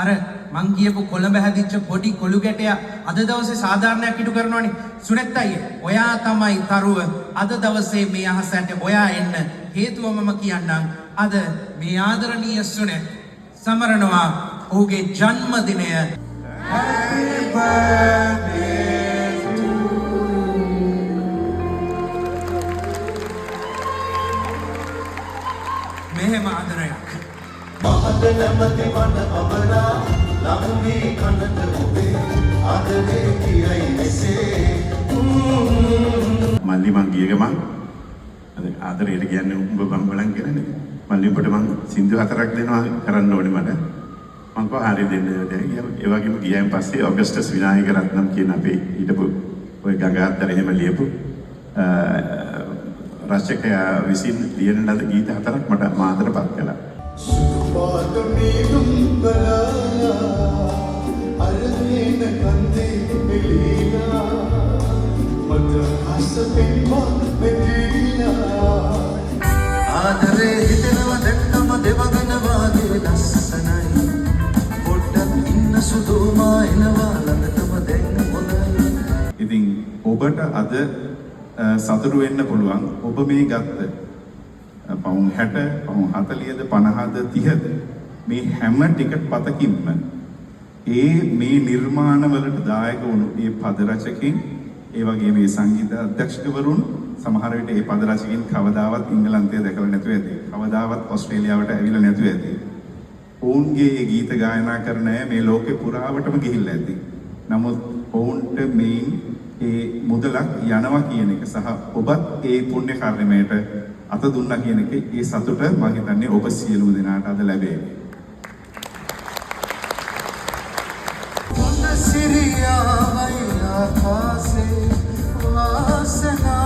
අර මං කියපු කොළඹ හැදිච්ච පොඩි කොළු ගැටයා අද දවසේ සාධාරණයක් ඉටු කරනවනේ. සුනෙත් අයියේ ඔයා තමයි තරුව අද දවසේ මේ අහසට ඔයා එන්න හේතුව මම කියන්නම්. අද මේ ආදරණීය සුනෙත් සමරනවා ඔහුගේ ජන්මදිනය. Happy birthday to you. මෙහෙම ආදරයක්. මහද නැමති වන අමරා ලංවි කනට ඔබේ ආදරේ කියයි මෙසේ. මල්ලි මං ගිය ගමන් අද ආදරේට කියන්නේ උඹ බම්බලන් කරන්නේ. මල්ලි උඹට මං සින්දු 4ක් දෙනවා කරන්න ඕනේ මට. මං කෝ හරි දෙන්න දැන් ඒ වගේම ගියන් පස්සේ ඔගස්ටස් විනායක රත්නම් කියන අපේ හිටපු ඔය ගඟාත්තර එහෙම ලියපු රචකයා විසින් ලියන ලද ගීත 4ක් මට මාතරපත් කළා. සුපාට මීදුම්බලා අරදීන කන්දේ මෙලීලා මට හසපෙන්වා මෙදීලා ආදරේ හිතෙනව දැක්කම දෙවගන වාගේ ලස්සනයි පොඩ්ඩක් ඉන්න සුදුමා එනවා ළඟටම දැන් හොඳයි. ඉතින් ඔබට අද සතුටු වෙන්න පුළුවන් ඔබ මේ ගත්ත පවුන් 60 පවුන් 40ද 50ද 30ද මේ හැම ටිකට් පතකින්ම ඒ මේ නිර්මාණ වලට දායක වුණු ඒ පද රචකයන් ඒ වගේ මේ සංගීත අධ්‍යක්ෂකවරුන් සමහර විට ඒ පද රචකයන් කවදාවත් ඉංගලන්තය දැකලා නැතුව ඇති. කවදාවත් ඕස්ට්‍රේලියාවට ඇවිල්ලා නැතුව ඇති. ඔවුන්ගේ ඒ ගීත ගායනා කරන අය මේ ලෝකේ පුරාවටම ගිහිල්ලා ඇති. නමුත් ඔවුන්ට මේ ඒ මුදලක් යනවා කියන එක සහ ඔබත් ඒ පුණ්‍ය කර්මයට අත දුන්නා කියන එක ඒ සතුට මම හිතන්නේ ඔබ සියලුම දෙනාට අද ලැබේවි. සිරියාවයි ආකාසේ වාසනා